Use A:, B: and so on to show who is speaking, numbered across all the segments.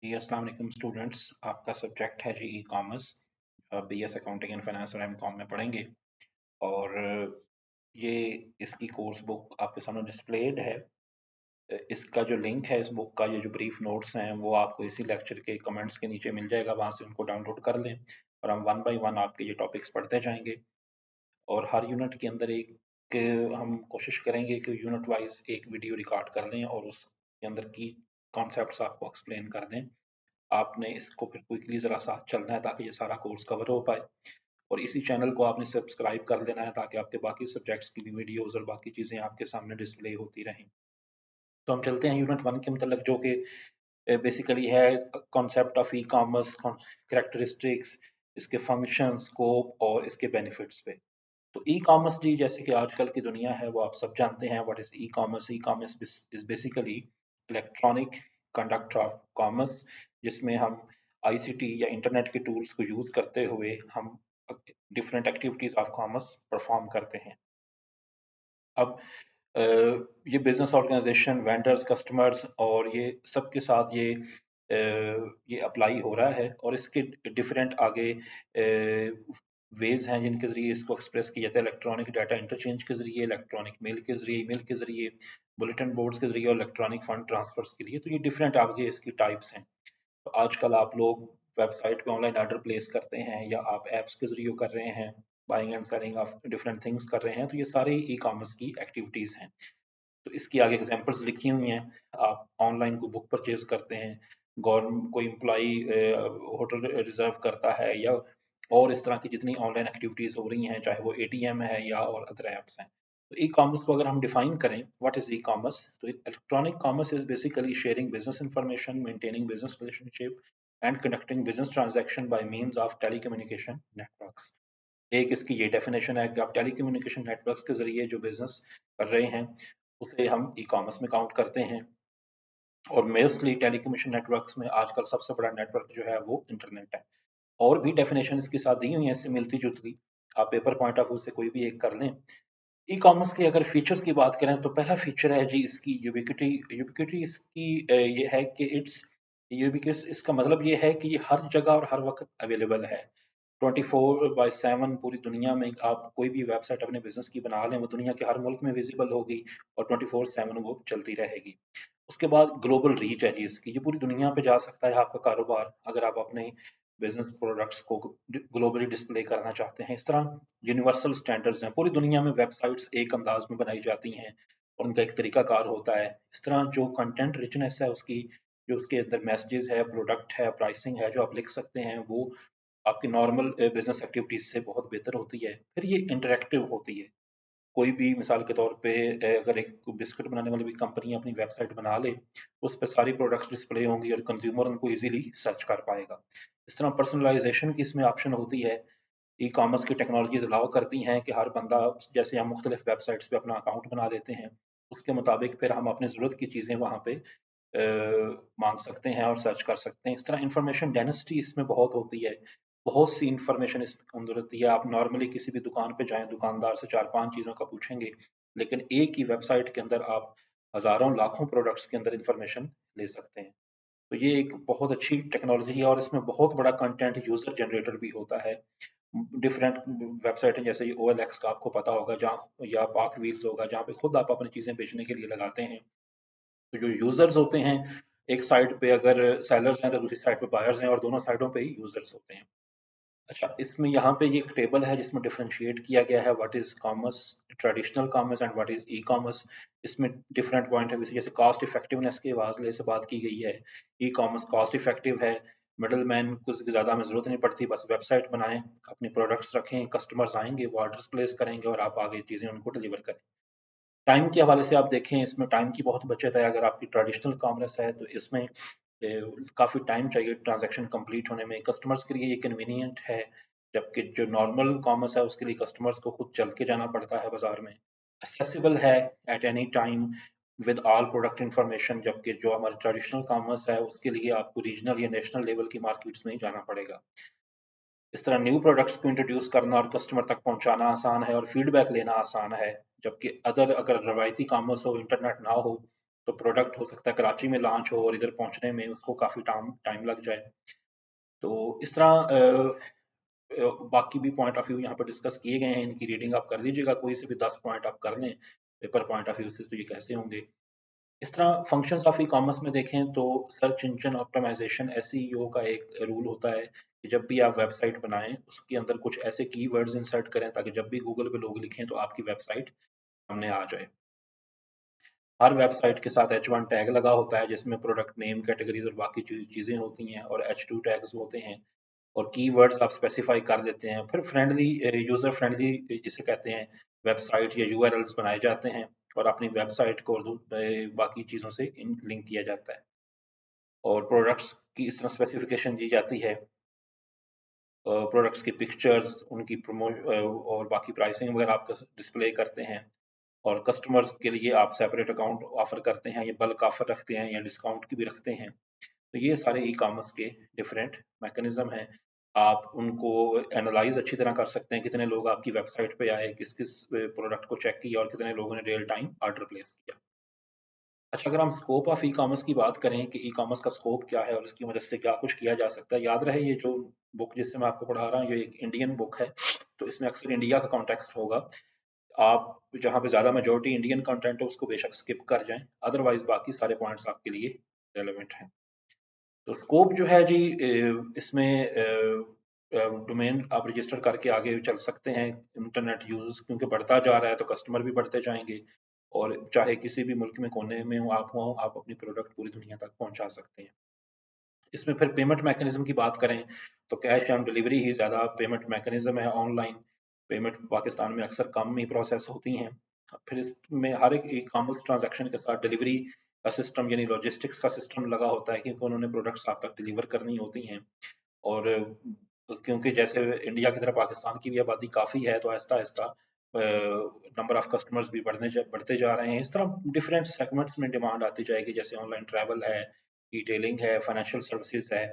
A: जी अस्सलाम वालेकुम स्टूडेंट्स। आपका सब्जेक्ट है जी e commerce. BS accounting and finance और एमकॉम में पढ़ेंगे। और ये इसकी कोर्स बुक आपके सामने डिस्प्लेड है। इसका जो लिंक है इस बुक का, ये जो ब्रीफ नोट्स हैं वो आपको इसी लेक्चर के कमेंट्स के नीचे मिल जाएगा, वहाँ से उनको डाउनलोड कर लें और हम वन बाय वन आपके ये टॉपिक्स पढ़ते जाएंगे। और हर यूनिट के अंदर हम कोशिश करेंगे कि यूनिट वाइज एक वीडियो रिकॉर्ड कर लें और उसके अंदर की कॉन्सेप्ट्स आपको एक्सप्लेन कर दें। आपने इसको फिर क्विकली ज़रा साथ चलना है ताकि ये सारा कोर्स कवर हो पाए। और इसी चैनल को आपने सब्सक्राइब कर लेना है ताकि आपके बाकी सब्जेक्ट्स की भी वीडियोस और बाकी चीज़ें आपके सामने डिस्प्ले होती रहें। तो हम चलते हैं यूनिट वन के मतलब, जो कि बेसिकली है concept of e commerce, characteristics, इसके फंक्शन, स्कोप और इसके बेनिफिट्स पे। तो ई कॉमर्स जी, जैसे कि आजकल की दुनिया है वो आप सब जानते हैं। What is e commerce? E commerce is basically electronic conduct of commerce, जिसमें हम आईसीटी या इंटरनेट के टूल्स को यूज करते हुए हम different activities of commerce perform करते हैं। अब ये बिजनेस ऑर्गेनाइजेशन, वेंडर्स, कस्टमर्स और ये सबके साथ ये अप्लाई हो रहा है और इसके डिफरेंट आगे वेज हैं जिनके जरिए इसको एक्सप्रेस किया जाता है। इलेक्ट्रॉनिक डाटा इंटरचेंज के जरिए, इलेक्ट्रॉनिक मेल के जरिए, ईमेल के जरिए, बुलेटिन बोर्ड्स के जरिए और इलेक्ट्रॉनिक फंड ट्रांसफर्स के लिए। तो ये डिफरेंट आगे इसकी टाइप्स हैं। तो आजकल आप लोग वेबसाइट पे ऑनलाइन ऑर्डर प्लेस करते हैं या आप ऐप्स के जरिए कर रहे हैं, buying and selling of different things कर रहे हैं, तो ये सारी ई कॉमर्स की एक्टिविटीज हैं। तो इसकी आगे एग्जांपल्स लिखी हुई हैं। आप ऑनलाइन कोई बुक परचेज करते हैं, गवर्नमेंट कोई एम्प्लॉई होटल रिजर्व करता है, या और इस तरह की जितनी ऑनलाइन एक्टिविटीज हो रही हैं, चाहे वो एटीएम है या और अदर ऐप्स हैं। तो ई कॉमर्स को अगर हम डिफाइन करें, व्हाट इज ई कॉमर्स, तो electronic commerce is basically sharing business information, maintaining business relationship and conducting business transaction by means of telecommunication networks. एक इसकी ये डेफिनेशन है कि आप टेलीकम्युनिकेशन नेटवर्क्स के जरिए जो बिजनेस कर रहे हैं उसे हम ई कॉमर्स में काउंट करते हैं। और मोस्टली टेलीकम्युनिकेशन नेटवर्क्स में आजकल सबसे बड़ा नेटवर्क जो है वो इंटरनेट है। और भी डेफिनेशन इसके साथ दी हुई है इससे मिलती जुलती, आप पेपर पॉइंट ऑफ व्यू से कोई भी एक कर लें। ई कॉमर्स के अगर फीचर्स की बात करें तो पहला फीचर है जी इसकी यूबिक्विटी। यूबिक्विटी इसकी ये है कि इट्स यूबिक्विस, इसका मतलब ये है कि ये हर जगह और हर वक्त अवेलेबल है। 24/7 पूरी दुनिया में आप कोई भी वेबसाइट अपने बिजनेस की बना लें, वो दुनिया के हर मुल्क में विजिबल होगी और 24/7 वो चलती रहेगी। उसके बाद ग्लोबल रीच है जी इसकी, ये पूरी दुनिया पे जा सकता है आपका कारोबार, अगर आप अपने बिजनेस प्रोडक्ट्स को ग्लोबली डिस्प्ले करना चाहते हैं। इस तरह यूनिवर्सल स्टैंडर्ड्स हैं, पूरी दुनिया में वेबसाइट्स एक अंदाज में बनाई जाती हैं और उनका एक तरीकाकार होता है। इस तरह जो कंटेंट रिचनेस है उसकी, जो उसके अंदर मैसेजेस है, प्रोडक्ट है, प्राइसिंग है जो आप लिख सकते हैं, वो आपकी नॉर्मल बिजनेस एक्टिविटीज से बहुत बेहतर होती है। फिर ये इंटरेक्टिव होती है। कोई भी मिसाल के तौर पे अगर एक बिस्किट बनाने वाली भी कंपनी अपनी वेबसाइट बना ले, उस पर सारी प्रोडक्ट्स डिस्प्ले होंगी और कंज्यूमर उनको इजीली सर्च कर पाएगा। इस तरह पर्सनलाइजेशन की इसमें ऑप्शन होती है। ई कॉमर्स की टेक्नोलॉजीज अलाउ करती हैं कि हर बंदा, जैसे हम मुख्तलिफ वेबसाइट्स पे अपना अकाउंट बना लेते हैं, उसके मुताबिक फिर हम अपनी ज़रूरत की चीज़ें वहाँ पे मांग सकते हैं और सर्च कर सकते हैं। इस तरह इंफॉर्मेशन डेंसिटी इसमें बहुत होती है। बहुत सी इंफॉर्मेशन इसके अंदर होती है। आप नॉर्मली किसी भी दुकान पे जाएं, दुकानदार से 4-5 चीज़ों का पूछेंगे, लेकिन एक ही वेबसाइट के अंदर आप हज़ारों लाखों प्रोडक्ट्स के अंदर इंफॉर्मेशन ले सकते हैं। तो ये एक बहुत अच्छी टेक्नोलॉजी है और इसमें बहुत बड़ा कंटेंट यूजर जनरेटर भी होता है। डिफरेंट वेबसाइट है, जैसे ओ एल एक्स का आपको पता होगा, जहाँ या पाक व्हील्स होगा, जहाँ पे खुद आप अपनी चीजें बेचने के लिए लगाते हैं। तो जो यूजर्स होते हैं, एक साइड पे अगर सेलर्स हैं तो दूसरी साइड पे बायर्स हैं और दोनों साइडों पे ही यूजर्स होते हैं। अच्छा, इसमें यहाँ पे ये एक टेबल है जिसमें डिफरेंशिएट किया गया है what is commerce, traditional commerce and what is e commerce. इसमें डिफरेंट पॉइंट है, जैसे कॉस्ट इफेक्टिवनेस के हवाले से बात की गई है। ई कॉमर्स कॉस्ट इफेक्टिव है, मिडल मैन कुछ ज़्यादा हमें ज़रूरत नहीं पड़ती, बस वेबसाइट बनाएं, अपने प्रोडक्ट्स रखें, कस्टमर्स आएंगे, वो ऑर्डर्स प्लेस करेंगे और आप आगे चीज़ें उनको डिलीवर करें। टाइम के हवाले से आप देखें, इसमें टाइम की बहुत बचत है। अगर आपकी ट्रेडिशनल कॉमर्स है तो इसमें काफ़ी टाइम चाहिए ट्रांजैक्शन कंप्लीट होने में, कस्टमर्स के लिए ये कन्वीनियंट है। जबकि जो नॉर्मल कॉमर्स है उसके लिए कस्टमर्स को खुद चल के जाना पड़ता है बाजार में। एक्सेसिबल है at any time with all product information, जबकि जो हमारे ट्रेडिशनल कॉमर्स है उसके लिए आपको रीजनल या नेशनल लेवल की मार्केट्स में ही जाना पड़ेगा। इस तरह न्यू प्रोडक्ट्स को इंट्रोड्यूस करना और कस्टमर तक पहुंचाना आसान है और फीडबैक लेना आसान है। जबकि अगर रवायती कॉमर्स हो, इंटरनेट ना हो, तो प्रोडक्ट हो सकता है कराची में लॉन्च हो और इधर पहुंचने में उसको काफ़ी टाइम लग जाए। तो इस तरह बाकी भी पॉइंट ऑफ व्यू यहाँ पर डिस्कस किए गए हैं, इनकी रीडिंग आप कर लीजिएगा, कोई से भी 10 पॉइंट आप कर लें पेपर पॉइंट ऑफ व्यू से, तो ये कैसे होंगे। इस तरह फंक्शंस ऑफ ई कॉमर्स में देखें तो सर्च इंजन ऑप्टिमाइजेशन एसईओ का एक रूल होता है कि जब भी आप वेबसाइट बनाएं उसके अंदर कुछ ऐसे कीवर्ड्स इंसर्ट करें ताकि जब भी गूगल पे लोग लिखें तो आपकी वेबसाइट सामने आ जाए। हर वेबसाइट के साथ H1 टैग लगा होता है जिसमें प्रोडक्ट नेम, कैटेगरीज और बाकी चीजें होती हैं, और H2 टैग्स होते हैं और कीवर्ड्स आप स्पेसिफाई कर देते हैं। फिर फ्रेंडली, यूजर फ्रेंडली जिसे कहते हैं, वेबसाइट या यूआरएल्स बनाए जाते हैं और अपनी वेबसाइट को बाकी चीजों से लिंक किया जाता है और प्रोडक्ट्स की इस तरह स्पेसिफिकेशन दी जाती है, प्रोडक्ट्स की पिक्चर्स, उनकी और बाकी प्राइसिंग वगैरह आप डिस्प्ले करते हैं, और कस्टमर्स के लिए आप सेपरेट अकाउंट ऑफर करते हैं या बल्क ऑफर रखते हैं या डिस्काउंट की भी रखते हैं। तो ये सारे ई कॉमर्स के डिफरेंट मैकेनिज्म हैं। आप उनको एनालाइज अच्छी तरह कर सकते हैं, कितने लोग आपकी वेबसाइट पे आए, किस किस प्रोडक्ट को चेक किया और कितने लोगों ने रियल टाइम ऑर्डर प्लेस किया। अच्छा, अगर हम स्कोप ऑफ ई कॉमर्स की बात करें कि ई कॉमर्स का स्कोप क्या है और इसकी मदद से क्या कुछ किया जा सकता है, याद रहे ये जो बुक जिससे मैं आपको पढ़ा रहा हूँ ये एक इंडियन बुक है, तो इसमें अक्सर इंडिया का कॉन्टेक्स्ट होगा। आप जहाँ पे ज्यादा मेजोरिटी इंडियन कंटेंट है उसको बेशक स्किप कर जाएं, अदरवाइज बाकी सारे पॉइंट्स आपके लिए रेलेवेंट हैं। तो स्कोप जो है जी, इसमें डोमेन आप रजिस्टर करके आगे चल सकते हैं। इंटरनेट यूज क्योंकि बढ़ता जा रहा है तो कस्टमर भी बढ़ते जाएंगे, और चाहे किसी भी मुल्क में कोने में हो आप अपनी प्रोडक्ट पूरी दुनिया तक पहुंचा सकते हैं। इसमें फिर पेमेंट मैकेनिज्म की बात करें तो कैश ऑन डिलीवरी ही ज़्यादा पेमेंट मैकेनिज्म है। ऑनलाइन पेमेंट पाकिस्तान में अक्सर कम ही प्रोसेस होती हैं। फिर इसमें हर एक ई कॉमर्स ट्रांजैक्शन के साथ डिलीवरी का सिस्टम यानी लॉजिस्टिक्स का सिस्टम लगा होता है क्योंकि उन्होंने प्रोडक्ट्स आप तक डिलीवर करनी होती हैं। और क्योंकि जैसे इंडिया की तरह पाकिस्तान की भी आबादी काफ़ी है तो Aahista Aahista number of customers भी बढ़ते जा रहे हैं। इस तरह डिफरेंट सेगमेंट्स में डिमांड आती जाएगी, जैसे ऑनलाइन ट्रैवल है, डिटेलिंग है, फाइनेंशियल सर्विसेज है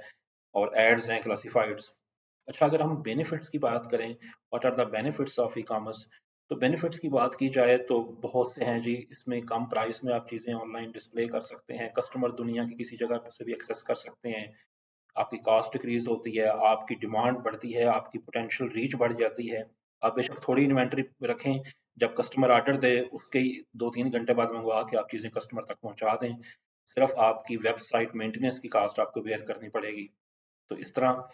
A: और एड्स हैं, क्लासिफाइड्स। अच्छा, अगर हम बेनिफिट्स की बात करें, what are the benefits of e commerce, तो बेनिफिट्स की बात की जाए तो बहुत से हैं जी। इसमें कम प्राइस में आप चीज़ें ऑनलाइन डिस्प्ले कर सकते हैं, कस्टमर दुनिया की किसी जगह से भी एक्सेस कर सकते हैं, आपकी कॉस्ट डिक्रीज होती है, आपकी डिमांड बढ़ती है, आपकी पोटेंशियल रीच बढ़ जाती है। आप बेशक थोड़ी इन्वेंट्री रखें, जब कस्टमर ऑर्डर दे उसके ही 2-3 घंटे बाद मंगवा के आप चीज़ें कस्टमर तक पहुंचा दें। सिर्फ आपकी वेबसाइट मेंटेनेंस की कॉस्ट आपको बेयर करनी पड़ेगी। तो इस तरह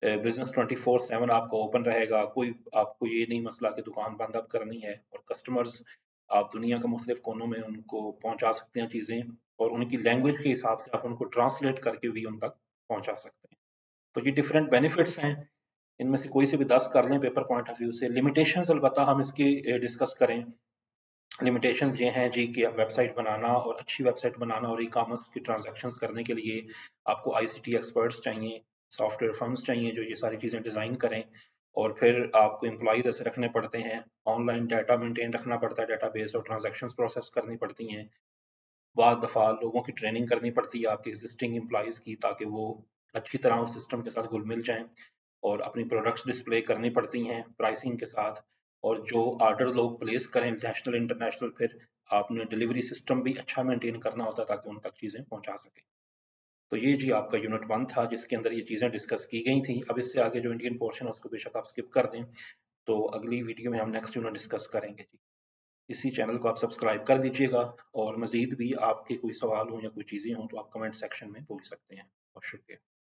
A: बिजनेस 24/7 आपका ओपन रहेगा, कोई आपको ये नहीं मसला कि दुकान बंद अब करनी है, और कस्टमर्स आप दुनिया के मुख्तलिफ कोनों में उनको पहुंचा सकते हैं चीज़ें, और उनकी लैंग्वेज के हिसाब से आप उनको ट्रांसलेट करके भी उन तक पहुंचा सकते हैं। तो ये डिफरेंट बेनिफिट्स हैं, इनमें से कोई से भी 10 कर लें पेपर पॉइंट ऑफ व्यू से। लिमिटेशंस अलबत्ता हम इसकी डिस्कस करें। लिमिटेशंस ये हैं जी कि वेबसाइट बनाना और अच्छी वेबसाइट बनाना और ई कॉमर्स की ट्रांजैक्शंस करने के लिए आपको आईसीटी एक्सपर्ट्स चाहिए, सॉफ्टवेयर फर्म्स चाहिए जो ये सारी चीज़ें डिज़ाइन करें, और फिर आपको एम्प्लॉइज ऐसे रखने पड़ते हैं, ऑनलाइन डाटा मेंटेन रखना पड़ता है, डाटाबेस और ट्रांजैक्शंस प्रोसेस करनी पड़ती हैं। बाद दफ़ा लोगों की ट्रेनिंग करनी पड़ती है आपके एग्जिस्टिंग एम्प्लॉइज़ की, ताकि वो अच्छी तरह उस सिस्टम के साथ घुल मिल जाएं, और अपनी प्रोडक्ट्स डिस्प्ले करनी पड़ती हैं प्राइसिंग के साथ, और जो ऑर्डर लोग प्लेस करें नेशनल इंटरनेशनल, फिर आपने डिलीवरी सिस्टम भी अच्छा मेंटेन करना होता है ताकि उन तक चीज़ें पहुंचा सकें। तो ये जी आपका यूनिट 1 था जिसके अंदर ये चीज़ें डिस्कस की गई थी। अब इससे आगे जो इंडियन पोर्शन है उसको बेशक आप स्किप कर दें, तो अगली वीडियो में हम नेक्स्ट यूनिट डिस्कस करेंगे जी। इसी चैनल को आप सब्सक्राइब कर दीजिएगा, और मज़ीद भी आपके कोई सवाल हो या कोई चीज़ें हों तो आप कमेंट सेक्शन में पूछ सकते हैं। बहुत शुक्रिया।